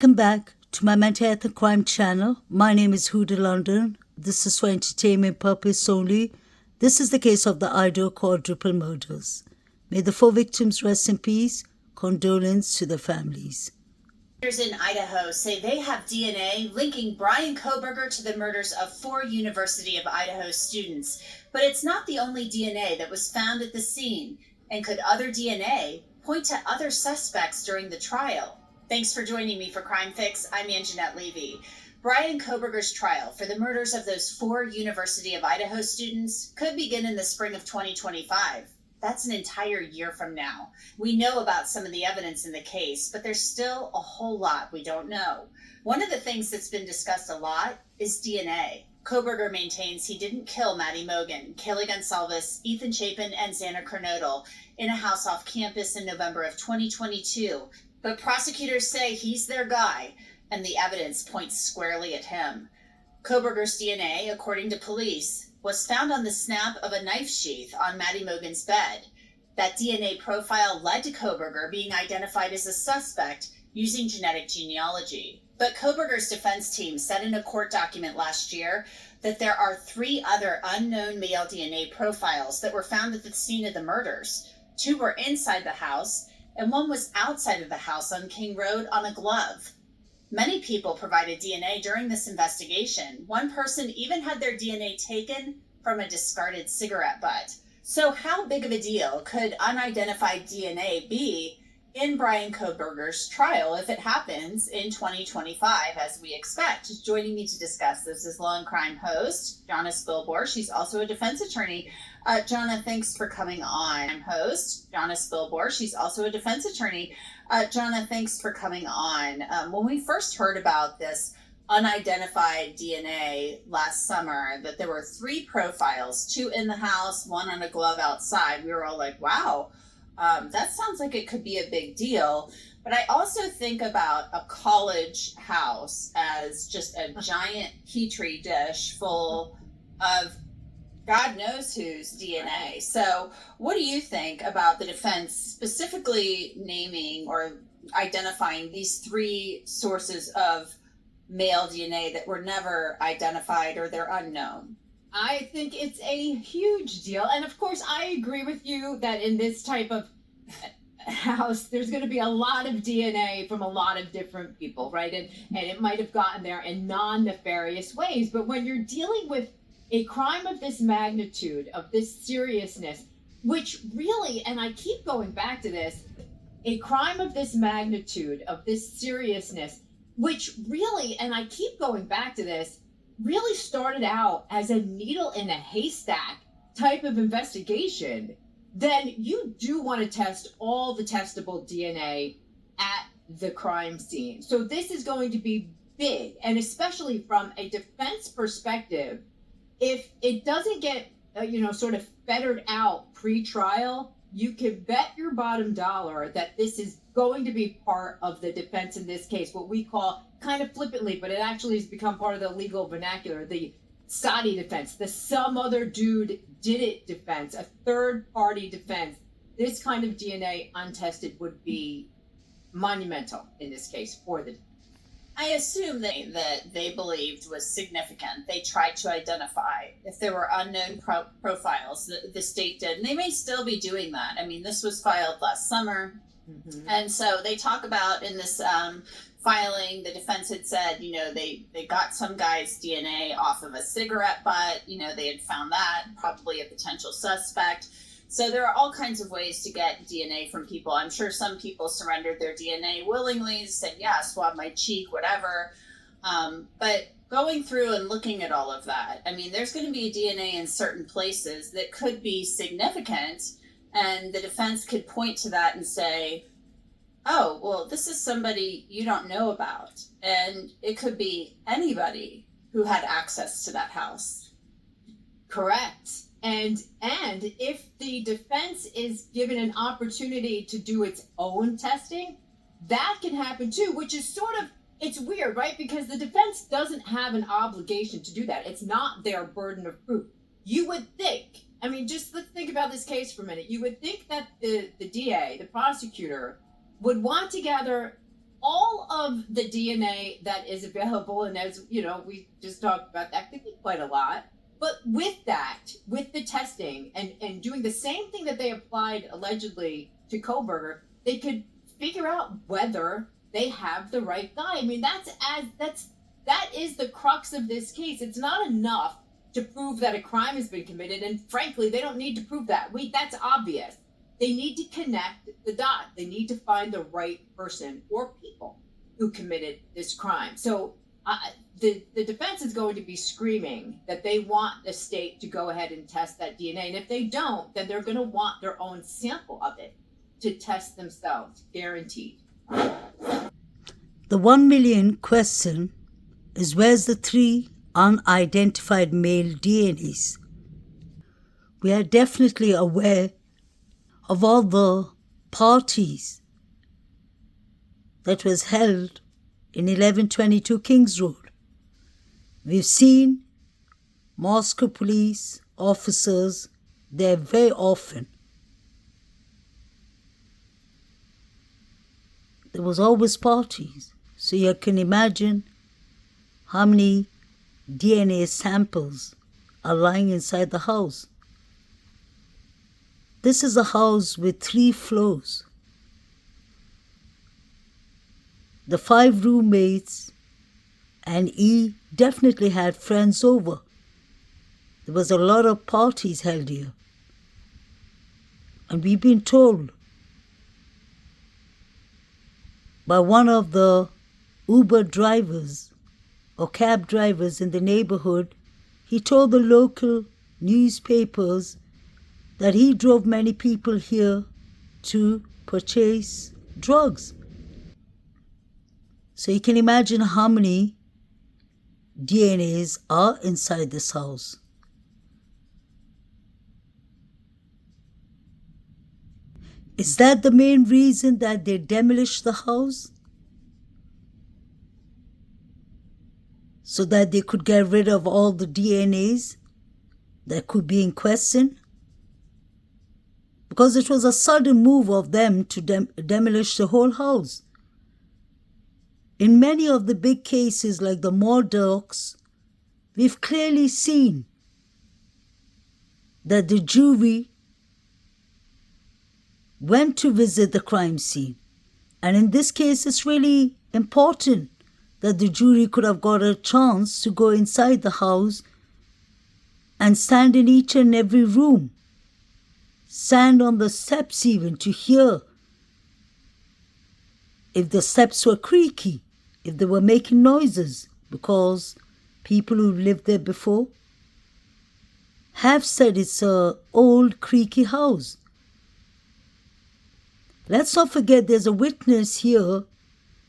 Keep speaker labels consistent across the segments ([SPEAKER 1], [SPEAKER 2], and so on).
[SPEAKER 1] Welcome back to my mental health and crime channel. My name is Huda London. This is for entertainment purpose only. This is the case of the Idaho quadruple murders. May the 4 victims rest in peace. Condolence to the families.
[SPEAKER 2] In Idaho say they have DNA linking Bryan Kohberger to the murders of 4 University of Idaho students. But it's not the only DNA that was found at the scene. And could other DNA point to other suspects during the trial? Thanks for joining me for Crime Fix. I'm Anjanette Levy. Bryan Kohberger's trial for the murders of those 4 University of Idaho students could begin in the spring of 2025. That's an entire year from now. We know about some of the evidence in the case, but there's still a whole lot we don't know. One of the things that's been discussed a lot is DNA. Kohberger maintains he didn't kill Maddie Mogen, Kaylee Gonsalves, Ethan Chapin, and Xander Kernodle in a house off campus in November of 2022. But prosecutors say he's their guy, and the evidence points squarely at him. Kohberger's DNA, according to police, was found on the snap of a knife sheath on Maddie Mogen's bed. That DNA profile led to Kohberger being identified as a suspect using genetic genealogy. But Kohberger's defense team said in a court document last year that there are 3 other unknown male DNA profiles that were found at the scene of the murders. 2 were inside the house, and 1 was outside of the house on King Road on a glove. Many people provided DNA during this investigation. One person even had their DNA taken from a discarded cigarette butt. So how big of a deal could unidentified DNA be in Bryan Kohberger's trial if it happens in 2025, as we expect? Joining me to discuss this is Law and Crime host, Jonna Spilbor. She's also a defense attorney. Jonna, thanks for coming on. I'm host, Jonna Spilbor. She's also a defense attorney. Jonna, thanks for coming on. When we first heard about this unidentified DNA last summer, that there were 3 profiles, 2 in the house, 1 on a glove outside, we were all like, wow, that sounds like it could be a big deal. But I also think about a college house as just a giant petri dish full of God knows whose DNA. So what do you think about the defense specifically naming or identifying these 3 sources of male DNA that were never identified or they're unknown?
[SPEAKER 3] I think it's a huge deal. And of course, I agree with you that in this type of house, there's going to be a lot of DNA from a lot of different people, right? And it might have gotten there in non-nefarious ways. But when you're dealing with a crime of this magnitude, of this seriousness, which really, and I keep going back to this, a crime of this magnitude, of this seriousness, which really, and I keep going back to this, really started out as a needle in a haystack type of investigation, then you do want to test all the testable DNA at the crime scene. So this is going to be big, and especially from a defense perspective, if it doesn't get, sort of fettered out pre-trial, you can bet your bottom dollar that this is going to be part of the defense in this case, what we call, kind of flippantly, but it actually has become part of the legal vernacular, the Sadi defense, the some other dude did it defense, a third-party defense. This kind of DNA untested would be monumental in this case for the defense.
[SPEAKER 2] I assume that they believed was significant. They tried to identify if there were unknown profiles. The state did, and they may still be doing that. I mean, this was filed last summer. Mm-hmm. And so they talk about in this filing, the defense had said, they got some guy's DNA off of a cigarette butt. They had found that, probably a potential suspect. So there are all kinds of ways to get DNA from people. I'm sure some people surrendered their DNA willingly, said, yeah, swab my cheek, whatever. But going through and looking at all of that, I mean, there's going to be DNA in certain places that could be significant, and the defense could point to that and say, oh, well, this is somebody you don't know about. And it could be anybody who had access to that house.
[SPEAKER 3] Correct. And if the defense is given an opportunity to do its own testing, that can happen too, which is sort of, it's weird, right? Because the defense doesn't have an obligation to do that. It's not their burden of proof. You would think, I mean, just let's think about this case for a minute. You would think that the DA, the prosecutor, would want to gather all of the DNA that is available, and as you know, we just talked about, that could be quite a lot. But with that, with the testing and doing the same thing that they applied allegedly to Koberger, they could figure out whether they have the right guy. I mean, that is the crux of this case. It's not enough to prove that a crime has been committed, and frankly, they don't need to prove that. That's obvious. They need to connect the dot. They need to find the right person or people who committed this crime. So the defense is going to be screaming that they want the state to go ahead and test that DNA. And if they don't, then they're going to want their own sample of it to test themselves, guaranteed.
[SPEAKER 1] The 1 million question is, where's the 3 unidentified male DNAs? We are definitely aware of all the parties that was held in 1122 Kings Road. We've seen Moscow police officers there very often. There was always parties, so you can imagine how many DNA samples are lying inside the house. This is a house with 3 floors. The 5 roommates and he definitely had friends over. There was a lot of parties held here. And we've been told by one of the Uber drivers or cab drivers in the neighborhood, he told the local newspapers that he drove many people here to purchase drugs. So you can imagine how many DNAs are inside this house. Is that the main reason that they demolished the house? So that they could get rid of all the DNAs that could be in question? Because it was a sudden move of them to demolish the whole house. In many of the big cases like the Murdochs, we've clearly seen that the jury went to visit the crime scene. And in this case, it's really important that the jury could have got a chance to go inside the house and stand in each and every room, stand on the steps even to hear if the steps were creaky, if they were making noises, because people who lived there before have said it's an old creaky house. Let's not forget there's a witness here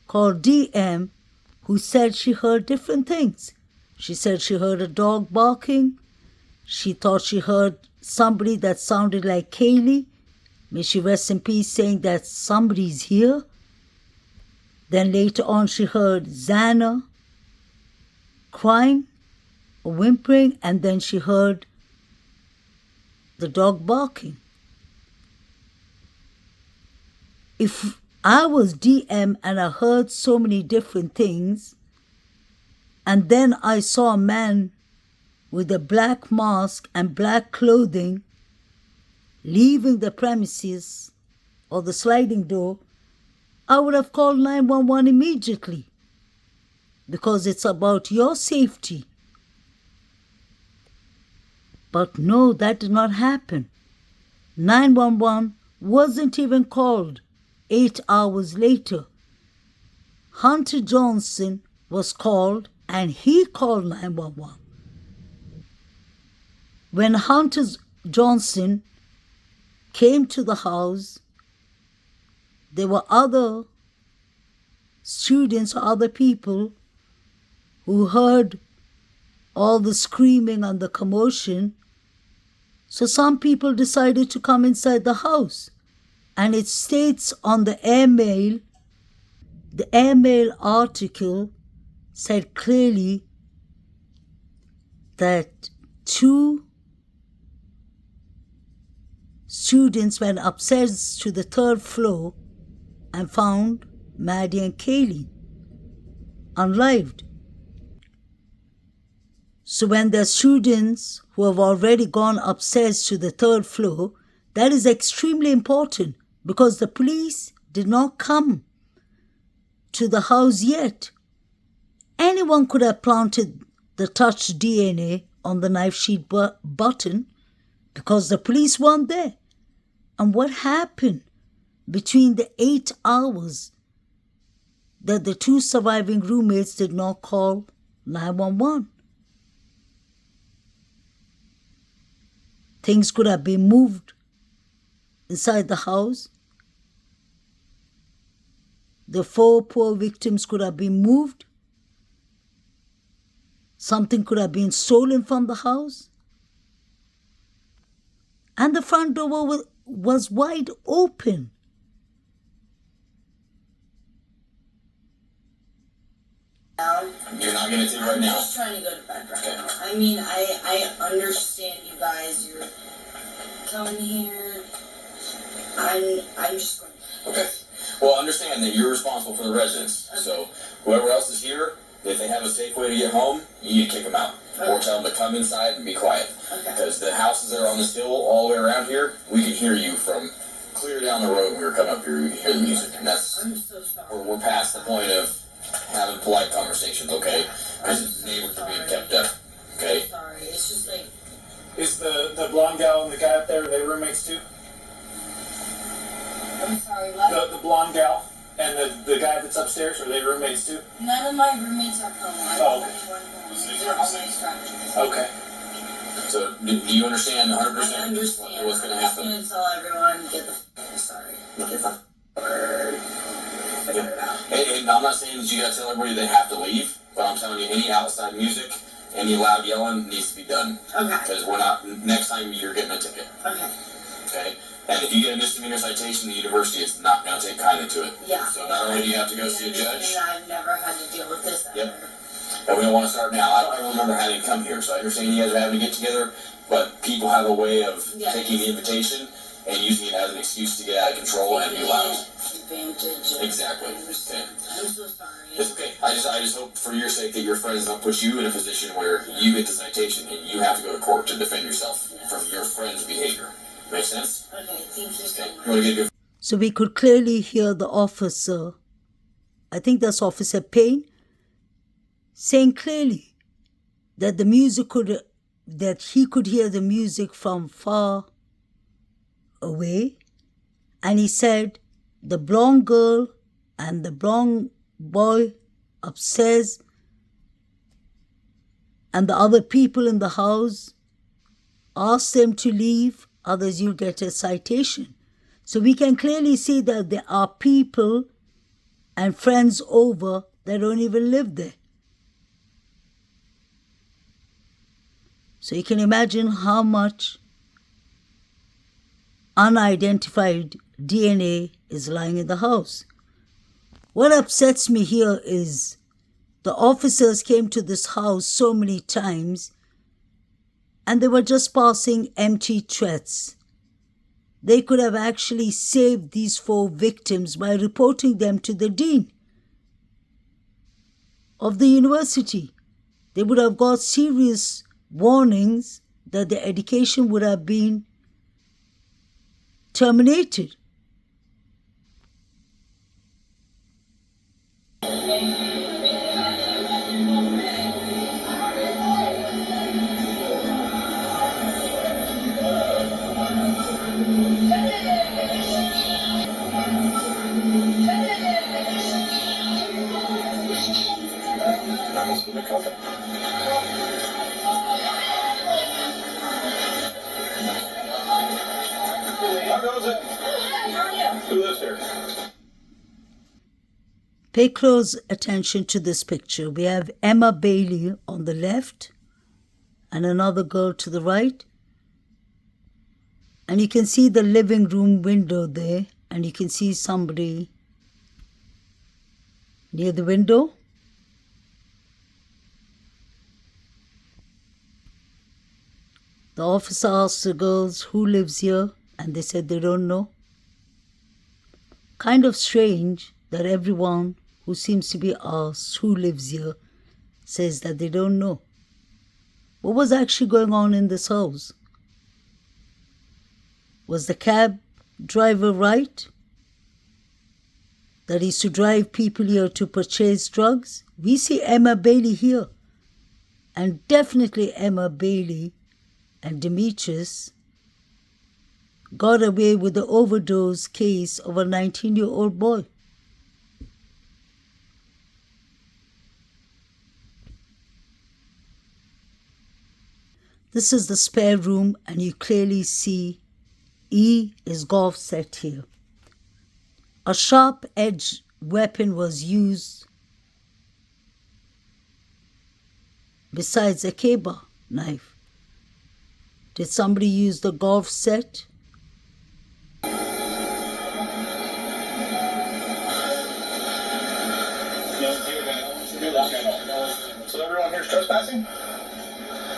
[SPEAKER 1] called DM who said she heard different things. She said she heard a dog barking. She thought she heard somebody that sounded like Kaylee. May she rest in peace, saying that somebody's here. Then later on she heard Xana crying or whimpering, and then she heard the dog barking. If I was DM and I heard so many different things, and then I saw a man with a black mask and black clothing leaving the premises or the sliding door, I would have called 911 immediately, because it's about your safety. But no, that did not happen. 911 wasn't even called 8 hours later. Hunter Johnson was called and he called 911. When Hunter Johnson came to the house, there were other students or other people who heard all the screaming and the commotion. So some people decided to come inside the house. And it states on the airmail article said clearly that 2 students went upstairs to the 3rd floor and found Maddie and Kaylee, unlived. So when there are students who have already gone upstairs to the third floor, that is extremely important because the police did not come to the house yet. Anyone could have planted the touched DNA on the knife sheet button because the police weren't there. And what happened between the 8 hours that the two surviving roommates did not call 911? Things could have been moved inside the house. The 4 poor victims could have been moved. Something could have been stolen from the house. And the front door was wide open.
[SPEAKER 4] You're not going to take right now.
[SPEAKER 5] I'm just trying to go to bed right now. I mean, I understand you guys. You're coming here. I'm just going.
[SPEAKER 4] Okay. Well, understand that you're responsible for the residents.
[SPEAKER 5] Okay.
[SPEAKER 4] So whoever else is here, if they have a safe way to get home, you need to kick them out.
[SPEAKER 5] Okay.
[SPEAKER 4] Or tell them to come inside and be quiet.
[SPEAKER 5] Okay.
[SPEAKER 4] Because the houses that are on this hill all the way around here, we can hear you from clear down the road when we were coming up here. We can hear the music. And that's,
[SPEAKER 5] I'm so sorry.
[SPEAKER 4] we're past the point of having polite conversations, okay? Because the neighbors are being kept up, okay?
[SPEAKER 5] I'm sorry. It's just like.
[SPEAKER 6] Is the blonde gal and the guy up there, are they roommates too?
[SPEAKER 5] I'm sorry. What?
[SPEAKER 6] The blonde gal and the guy that's upstairs, are they roommates too?
[SPEAKER 5] None of my roommates are home. I'm
[SPEAKER 6] Oh,
[SPEAKER 5] the only one home. They're all my friends.
[SPEAKER 6] Okay.
[SPEAKER 4] So do you understand 100%
[SPEAKER 5] I understand.
[SPEAKER 4] what's going to
[SPEAKER 5] I'm just
[SPEAKER 4] happen?
[SPEAKER 5] gonna tell everyone get the. Sorry. Get the. Word. Figure it out.
[SPEAKER 4] And I'm not saying that you gotta tell everybody they have to leave, but I'm telling you, any outside music, any loud yelling needs to be done.
[SPEAKER 5] Okay.
[SPEAKER 4] Because we're not, next time you're getting a ticket,
[SPEAKER 5] Okay.
[SPEAKER 4] okay? And if you get a misdemeanor citation, the university is not gonna take kindly to it.
[SPEAKER 5] Yeah.
[SPEAKER 4] So not only do you have to go see a judge,
[SPEAKER 5] I've never had to deal with this ever.
[SPEAKER 4] Yep. and we don't wanna start now. I don't remember having to come here, so I understand you guys are having to get together, but people have a way of
[SPEAKER 5] Yeah.
[SPEAKER 4] taking the invitation and using it as an excuse to get out of control and be loud.
[SPEAKER 5] Advantage.
[SPEAKER 4] Exactly.
[SPEAKER 5] I'm so sorry.
[SPEAKER 4] It's okay. I just hope for your sake that your friends don't put you in a position where you get the citation and you have to go to court to defend yourself from your friend's behavior. Make sense?
[SPEAKER 5] Okay, thank you so
[SPEAKER 4] Okay.
[SPEAKER 5] much.
[SPEAKER 4] You want to get a good
[SPEAKER 1] So we could clearly hear the officer, I think that's Officer Payne, saying clearly that that he could hear the music from far away. And he said the blonde girl and the blonde boy upstairs and the other people in the house asked them to leave, others you'll get a citation. So we can clearly see that there are people and friends over that don't even live there. So you can imagine how much unidentified DNA is lying in the house. What upsets me here is the officers came to this house so many times and they were just passing empty threats. They could have actually saved these 4 victims by reporting them to the dean of the university. They would have got serious warnings that their education would have been terminated.
[SPEAKER 6] How goes it? Who lives here?
[SPEAKER 1] Pay close attention to this picture. We have Emma Bailey on the left and another girl to the right. And you can see the living room window there, and you can see somebody near the window. The officer asked the girls who lives here, and they said they don't know. Kind of strange that everyone who seems to be asked who lives here says that they don't know. What was actually going on in this house? Was the cab driver right? That is to drive people here to purchase drugs? We see Emma Bailey here. And definitely Emma Bailey and Demetrius got away with the overdose case of a 19-year-old boy. This is the spare room, and you clearly see E is golf set here. A sharp-edged weapon was used besides a K-bar knife. Did somebody use the golf set?
[SPEAKER 4] You don't hear that? You're lucky. So everyone here's trespassing?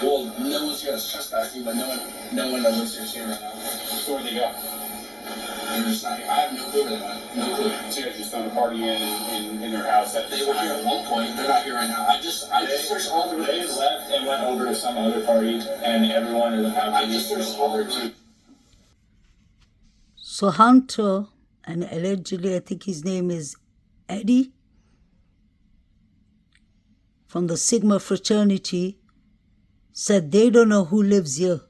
[SPEAKER 4] Well, no one's here that's trespassing, but no one that lives here is here right now. So where'd they go? They're just not here. I have no clue where they went. No clue. So you guys just found a party in their house at this time? They were here at one point. They're not here right now. I just searched all the rooms. They left and went over to some other party, and everyone in the family. I just searched all their rooms.
[SPEAKER 1] So Hunter, and allegedly I think his name is Eddie, from the Sigma fraternity, said they don't know who lives here.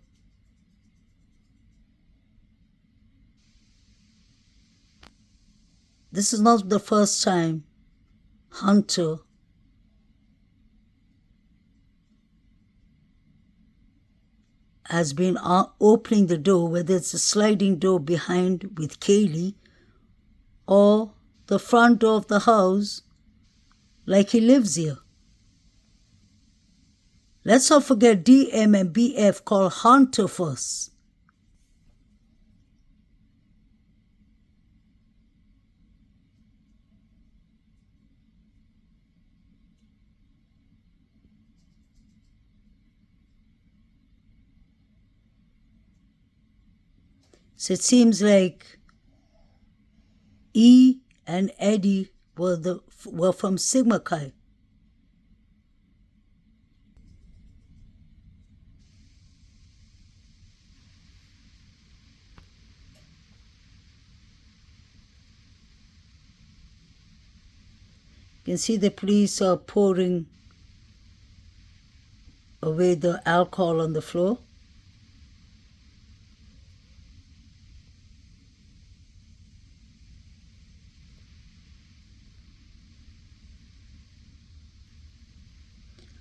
[SPEAKER 1] This is not the first time Hunter has been opening the door, whether it's a sliding door behind with Kaylee or the front door of the house, like he lives here. Let's not forget DM and BF call Hunter first. So it seems like E and Eddie were from Sigma Chi. You can see the police are pouring away the alcohol on the floor.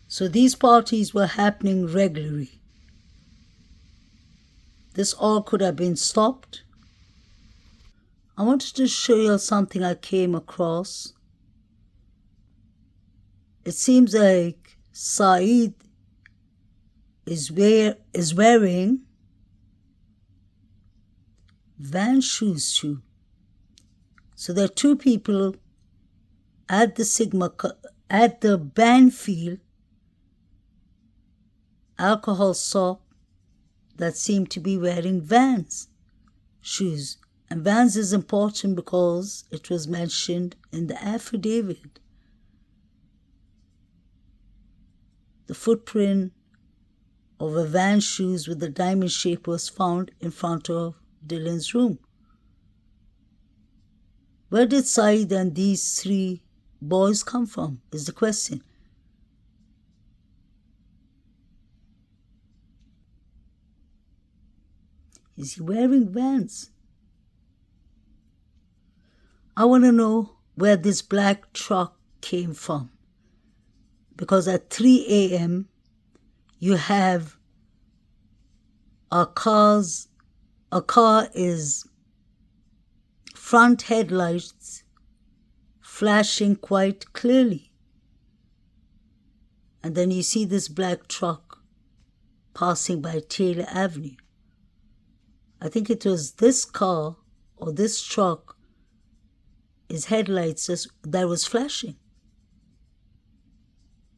[SPEAKER 1] So these parties were happening regularly. This all could have been stopped. I wanted to show you something I came across. It seems like Saeed is wearing Van shoes too. So there are two people at the Banfield alcohol shop that seem to be wearing Vans shoes. And Vans is important because it was mentioned in the affidavit. The footprint of a Vans shoes with the diamond shape was found in front of Dylan's room. Where did Saeed and these three boys come from is the question. Is he wearing Vans? I want to know where this black truck came from. Because at 3 a.m., you have a car is front headlights flashing quite clearly. And then you see this black truck passing by Taylor Avenue. I think it was this car or this truck, its headlights that was flashing.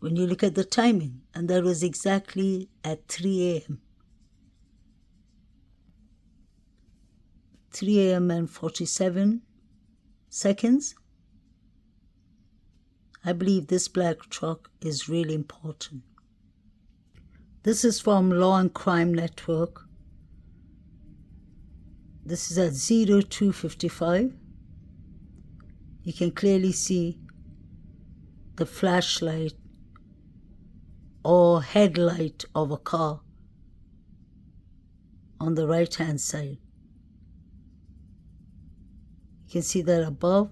[SPEAKER 1] When you look at the timing, and that was exactly at 3 a.m. 3 a.m. and 47 seconds. I believe this black truck is really important. This is from Law and Crime Network. This is at 0255. You can clearly see the flashlight or headlight of a car on the right hand side. You can see that above.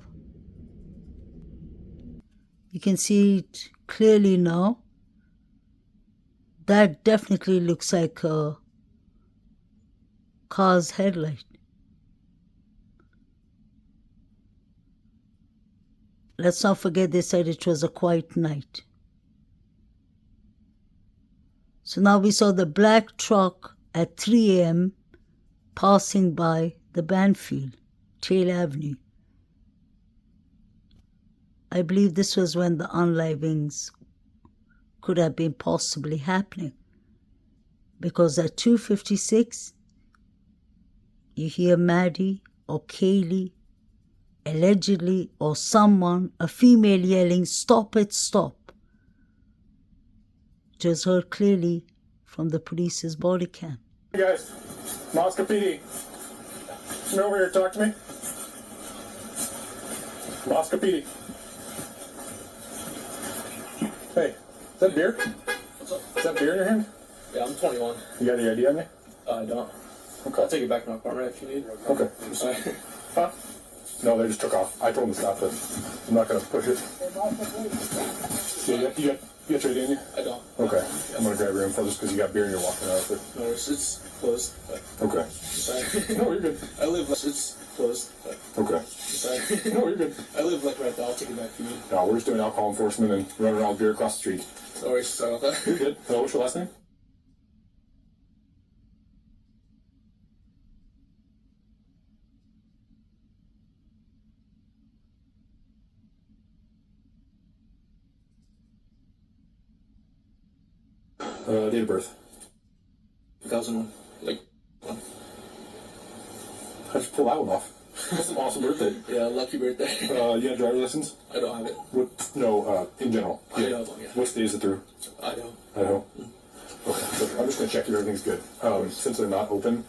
[SPEAKER 1] You can see it clearly now. That definitely looks like a car's headlight. Let's not forget they said it was a quiet night. So now we saw the black truck at 3 a.m. passing by the Banfield, Taylor Avenue. I believe this was when the unlivings could have been possibly happening, because at 2:56 you hear Maddie or Kaylee, allegedly, or someone, a female, yelling, "Stop it, stop." It was heard clearly from the police's body cam.
[SPEAKER 6] Hey guys, Moscow PD. Come over here, talk to me. Moscow PD. Hey, is that beer?
[SPEAKER 7] What's up?
[SPEAKER 6] Is that beer in your hand?
[SPEAKER 7] Yeah, I'm 21.
[SPEAKER 6] You got any ID on you?
[SPEAKER 7] I don't.
[SPEAKER 6] Okay.
[SPEAKER 7] I'll take it back to my apartment if you need.
[SPEAKER 6] Okay.
[SPEAKER 7] Sorry.
[SPEAKER 6] Huh? No, they just took off. I told them to stop it. I'm not going to push it. Yeah, you got your ID on you?
[SPEAKER 7] I don't.
[SPEAKER 6] Okay. I'm going to grab your info just because you got beer and you're walking out with
[SPEAKER 7] No, it's closed. But
[SPEAKER 6] it. Okay.
[SPEAKER 7] sorry.
[SPEAKER 6] No, you're good.
[SPEAKER 7] I live. It's closed. But
[SPEAKER 6] Okay.
[SPEAKER 7] sorry.
[SPEAKER 6] No, you're good.
[SPEAKER 7] I live like right there. I'll take it back if you need.
[SPEAKER 6] No, we're just doing alcohol enforcement and running around with beer across the street.
[SPEAKER 7] Sorry about that.
[SPEAKER 6] You're good. What's your last name? Date of birth.
[SPEAKER 7] 2001. Like, one.
[SPEAKER 6] How'd you pull that one off? That's an awesome birthday.
[SPEAKER 7] Yeah, lucky birthday.
[SPEAKER 6] You have a driver's license?
[SPEAKER 7] I don't have it.
[SPEAKER 6] What? No, in general.
[SPEAKER 7] Idaho, yeah.
[SPEAKER 6] What state is it through?
[SPEAKER 7] Idaho.
[SPEAKER 6] Idaho. Okay, so I'm just gonna check if everything's good. Since they're not open,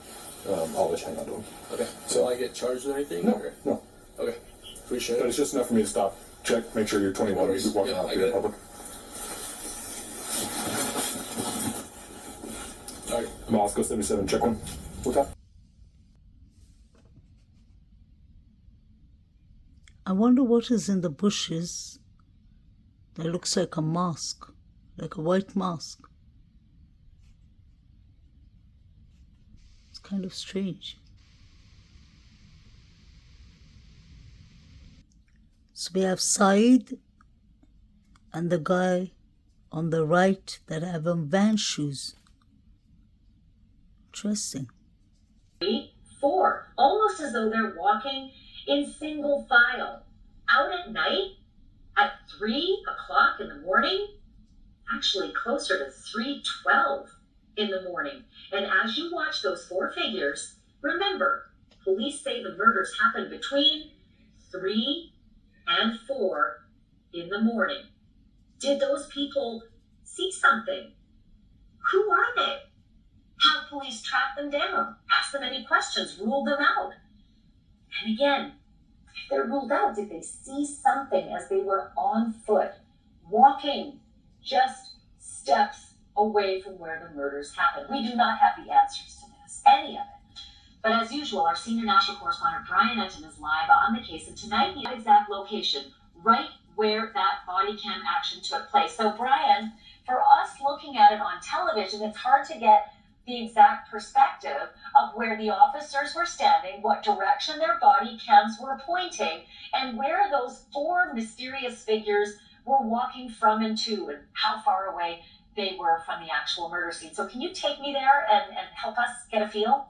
[SPEAKER 6] I'll let you hang on to them.
[SPEAKER 7] Okay. So I get charged with anything?
[SPEAKER 6] No,
[SPEAKER 7] Or?
[SPEAKER 6] no.
[SPEAKER 7] Okay. Appreciate
[SPEAKER 6] But
[SPEAKER 7] it.
[SPEAKER 6] it's just enough for me to stop, check, make sure you're 21
[SPEAKER 7] No
[SPEAKER 6] when
[SPEAKER 7] worries.
[SPEAKER 6] you're walking
[SPEAKER 7] Yeah,
[SPEAKER 6] out
[SPEAKER 7] I
[SPEAKER 6] here in
[SPEAKER 7] get it.
[SPEAKER 6] public.
[SPEAKER 7] All right.
[SPEAKER 6] Moscow 77, check one. What's up?
[SPEAKER 1] I wonder what is in the bushes that looks like a mask, like a white mask. It's kind of strange. So we have Saeed and the guy on the right that have on van shoes. Interesting.
[SPEAKER 8] 4, almost as though they're walking in single file. Out at night, at 3 o'clock in the morning, actually closer to 3:12 in the morning. And as you watch those 4 figures, remember, police say the murders happened between 3 and 4 in the morning. Did those people see something? Who are they? Have police track them down? Ask them any questions? Rule them out? And again, if they're ruled out, did they see something as they were on foot, walking just steps away from where the murders happened? We do not have the answers to this, any of it. But as usual, our senior national correspondent Brian Enton is live on the case, and tonight the exact location, right where that body cam action took place. So Brian, for us looking at it on television, it's hard to get the exact perspective of where the officers were standing, what direction their body cams were pointing, and where those 4 mysterious figures were walking from and to, and how far away they were from the actual murder scene. So can you take me there and help us get a feel?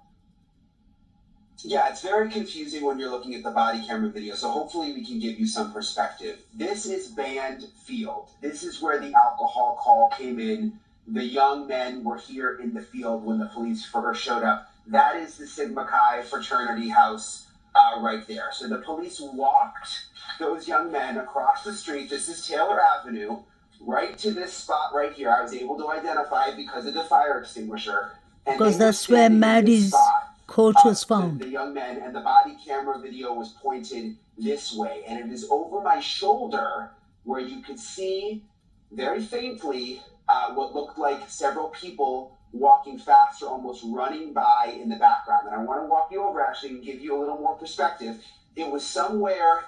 [SPEAKER 9] Yeah, it's very confusing when you're looking at the body camera video, so hopefully we can give you some perspective. This is Band Field. This is where the alcohol call came in. The young men were here in the field when the police first showed up. That is the Sigma Chi fraternity house right there. So the police walked those young men across the street. This is Taylor Avenue, right to this spot right here. I was able to identify it because of the fire extinguisher. And
[SPEAKER 1] Because
[SPEAKER 9] they were
[SPEAKER 1] that's where
[SPEAKER 9] standing in this
[SPEAKER 1] Maddie's
[SPEAKER 9] spot.
[SPEAKER 1] coat was found.
[SPEAKER 9] The young men, and the body camera video was pointed this way, and it is over my shoulder where you could see very faintly what looked like several people walking fast or almost running by in the background. And I want to walk you over actually and give you a little more perspective. It was somewhere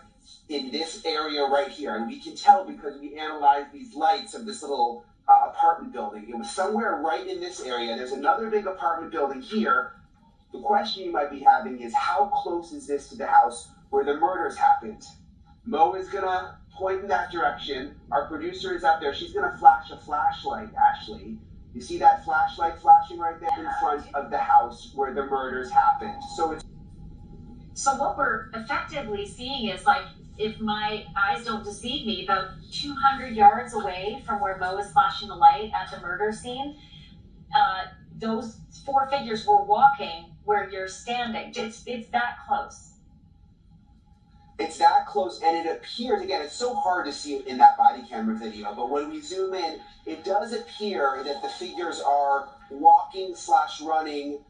[SPEAKER 9] in this area right here, and we can tell because we analyzed these lights of this little apartment building. It was somewhere right in this area. There's another big apartment building here. The question you might be having is, how close is this to the house where the murders happened? Mo is gonna point in that direction. Our producer is out there. She's gonna flash a flashlight, Ashley. You see that flashlight flashing right there in front of the house where the murders happened.
[SPEAKER 8] So what we're effectively seeing is, like, if my eyes don't deceive me, about 200 yards away from where Mo is flashing the light at the murder scene, those four figures were walking where you're standing. It's that close.
[SPEAKER 9] It's that close, and it appears, again, it's so hard to see it in that body camera video, but when we zoom in, it does appear that the figures are walking/running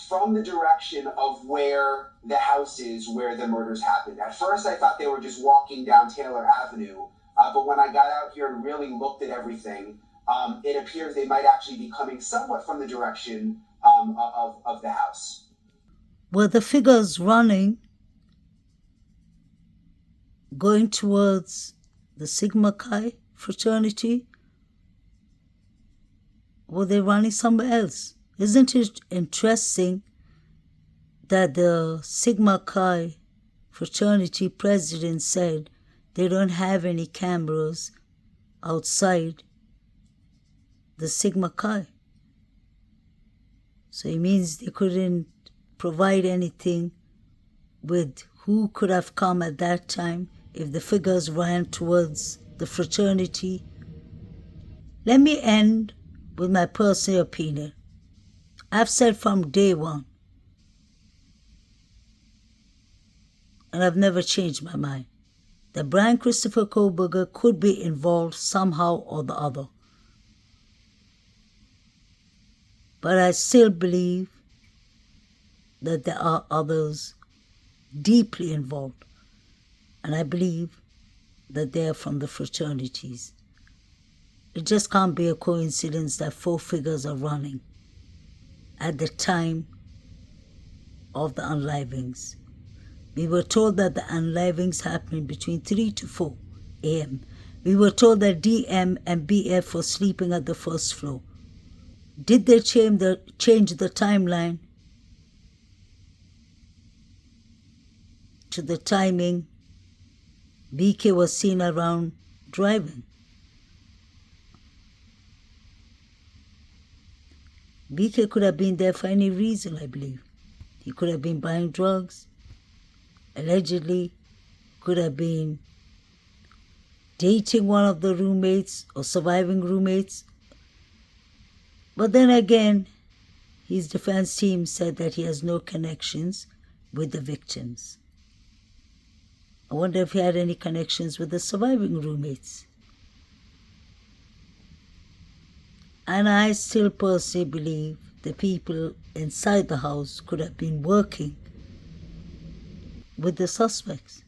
[SPEAKER 9] from the direction of where the house is where the murders happened. At first, I thought they were just walking down Taylor Avenue, but when I got out here and really looked at everything, it appears they might actually be coming somewhat from the direction of the house.
[SPEAKER 1] Were the figures running, going towards the Sigma Chi fraternity? Were they running somewhere else? Isn't it interesting that the Sigma Chi fraternity president said they don't have any cameras outside the Sigma Chi? So it means they couldn't provide anything with who could have come at that time if the figures ran towards the fraternity. Let me end with my personal opinion. I've said from day one, and I've never changed my mind, that Brian Christopher Kohlberger could be involved somehow or the other. But I still believe that there are others deeply involved. And I believe that they are from the fraternities. It just can't be a coincidence that four figures are running at the time of the unlivings. We were told that the unlivings happened between 3 to 4 a.m. We were told that DM and BF were sleeping at the first floor. Did they change the timeline to the timing BK was seen around driving? BK could have been there for any reason, I believe. He could have been buying drugs, allegedly could have been dating one of the roommates or surviving roommates. But then again, his defense team said that he has no connections with the victims. I wonder if he had any connections with the surviving roommates. And I still personally believe the people inside the house could have been working with the suspects.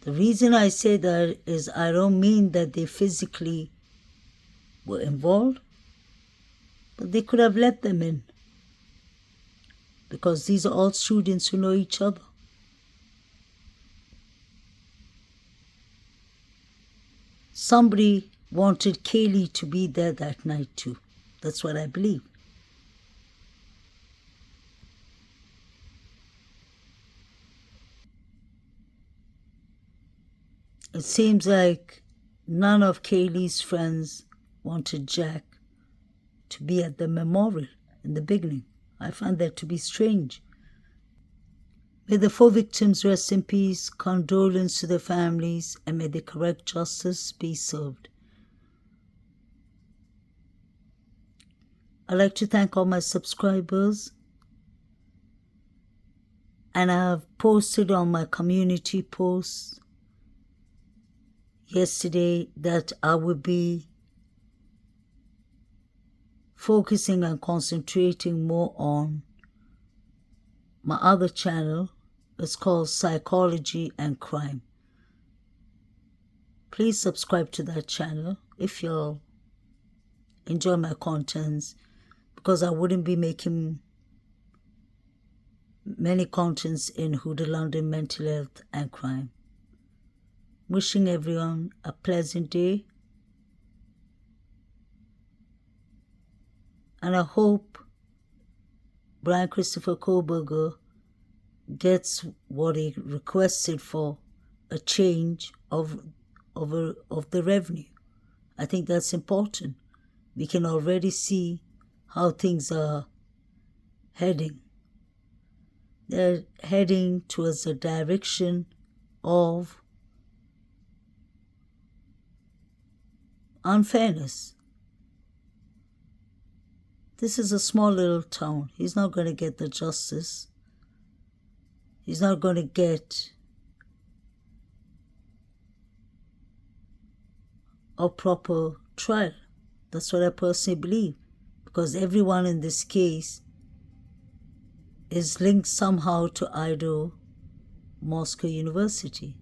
[SPEAKER 1] The reason I say that is I don't mean that they physically were involved, but they could have let them in, because these are all students who know each other. Somebody wanted Kaylee to be there that night too. That's what I believe. It seems like none of Kaylee's friends wanted Jack to be at the memorial in the beginning. I find that to be strange. May the four victims rest in peace, condolence to their families, and may the correct justice be served. I'd like to thank all my subscribers, and I have posted on my community posts yesterday that I would be focusing and concentrating more on my other channel. It's called Psychology and Crime. Please subscribe to that channel if you enjoy my contents, because I wouldn't be making many contents in Huda London Mental Health and Crime. Wishing everyone a pleasant day, and I hope Brian Christopher Koberger gets what he requested for, a change of the revenue. I think that's important. We can already see how things are heading. They're heading towards a direction of unfairness. This is a small little town. He's not going to get the justice. He's not going to get a proper trial. That's what I personally believe, because everyone in this case is linked somehow to Idaho Moscow University.